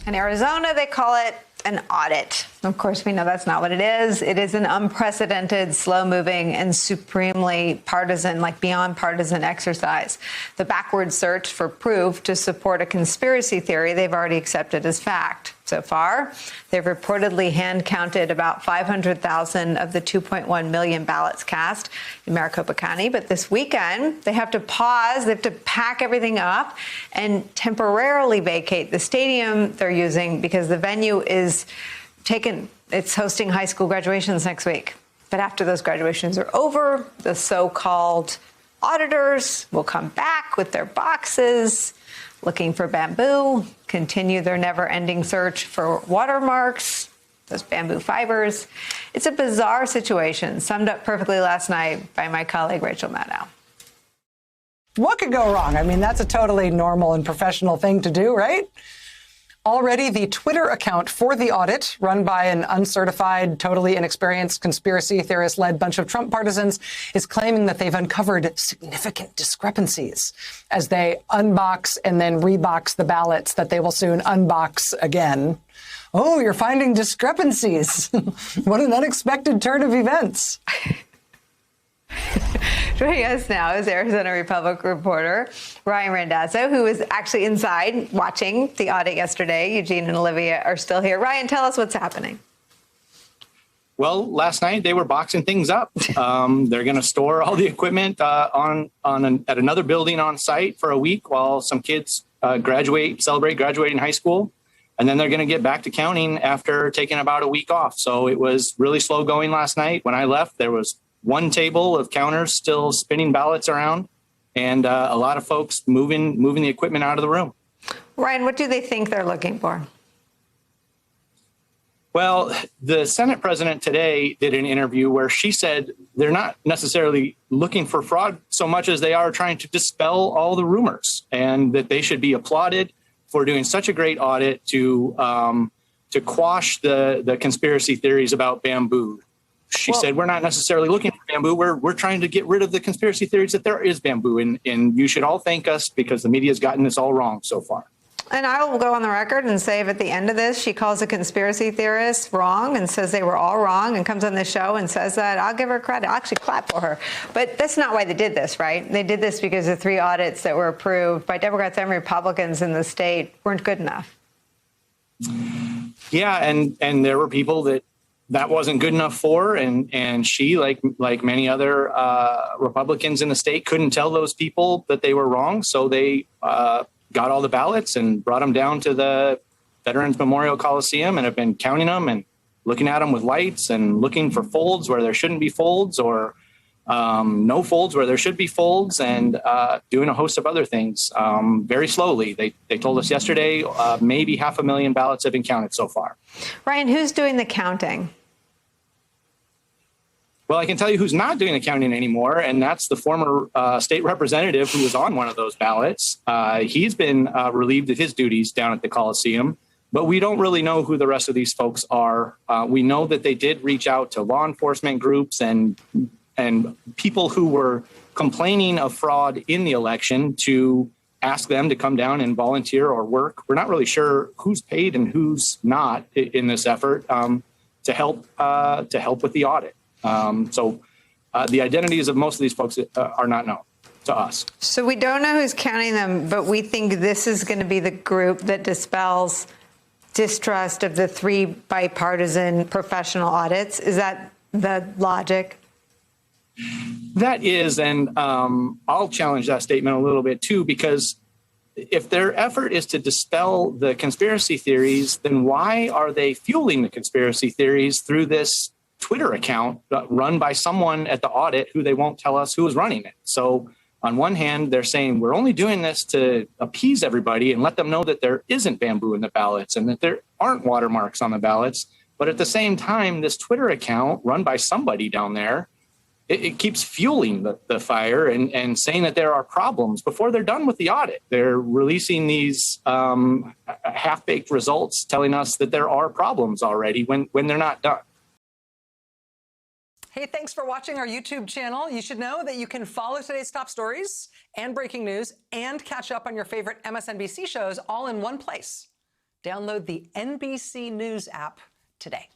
In Arizona, they call it an audit. Of course, we know that's not what it is. It is an unprecedented, slow-moving, and supremely partisan, like beyond partisan exercise. The backward search for proof to support a conspiracy theory they've already accepted as fact. So far, they've reportedly hand-counted about 500,000 of the 2.1 million ballots cast in Maricopa County. But this weekend, they have to pause, they have to pack everything up and temporarily vacate the stadium they're using because the venue is it's hosting high school graduations next week. But after those graduations are over, the so-called auditors will come back with their boxes, looking for bamboo, continue their never-ending search for watermarks, those bamboo fibers. It's a bizarre situation, summed up perfectly last night by my colleague Rachel Maddow. What could go wrong? I mean, that's a totally normal and professional thing to do, right? Already, the Twitter account for the audit, run by an uncertified, totally inexperienced conspiracy theorist-led bunch of Trump partisans, is claiming that they've uncovered significant discrepancies as they unbox and then rebox the ballots that they will soon unbox again. Oh, you're finding discrepancies. What an unexpected turn of events. Joining us now is Arizona Republic reporter Ryan Randazzo, who was actually inside watching the audit yesterday. Eugene and Olivia are still here. Ryan, tell us what's happening. Well, last night they were boxing things up. They're going to store all the equipment at another building on site for a week while some kids celebrate graduating high school. And then they're going to get back to counting after taking about a week off. So it was really slow going last night. When I left, there was one table of counters still spinning ballots around, and a lot of folks moving the equipment out of the room. Ryan, what do they think they're looking for? Well, the Senate president today did an interview where she said they're not necessarily looking for fraud so much as they are trying to dispel all the rumors, and that they should be applauded for doing such a great audit to quash the conspiracy theories about bamboo. She said, we're not necessarily looking for bamboo. We're trying to get rid of the conspiracy theories that there is bamboo. And you should all thank us because the media has gotten this all wrong so far. And I will go on the record and say if at the end of this she calls a conspiracy theorist wrong and says they were all wrong and comes on this show and says that, I'll give her credit. I'll actually clap for her. But that's not why they did this, right? They did this because the 3 audits that were approved by Democrats and Republicans in the state weren't good enough. Yeah, and there were people that wasn't good enough for, and she, like many other Republicans in the state, couldn't tell those people that they were wrong. So they got all the ballots and brought them down to the Veterans Memorial Coliseum and have been counting them and looking at them with lights and looking for folds where there shouldn't be folds, or no folds where there should be folds, and doing a host of other things very slowly. They told us yesterday maybe 500,000 ballots have been counted so far. Ryan, who's doing the counting? Well, I can tell you who's not doing the counting anymore, and that's the former state representative who was on one of those ballots. He's been relieved of his duties down at the Coliseum, but we don't really know who the rest of these folks are. We know that they did reach out to law enforcement groups and people who were complaining of fraud in the election to ask them to come down and volunteer or work. We're not really sure who's paid and who's not in this effort to help with the audit. So the identities of most of these folks are not known to us. So we don't know who's counting them, but we think this is going to be the group that dispels distrust of the 3 bipartisan professional audits. Is that the logic? That is, and I'll challenge that statement a little bit too, because if their effort is to dispel the conspiracy theories, then why are they fueling the conspiracy theories through this Twitter account run by someone at the audit who they won't tell us who is running it? So on one hand, they're saying we're only doing this to appease everybody and let them know that there isn't bamboo in the ballots and that there aren't watermarks on the ballots. But at the same time, this Twitter account run by somebody down there, it keeps fueling the fire and saying that there are problems before they're done with the audit. They're releasing these half-baked results telling us that there are problems already when they're not done. Hey, thanks for watching our YouTube channel. You should know that you can follow today's top stories and breaking news and catch up on your favorite MSNBC shows all in one place. Download the NBC News app today.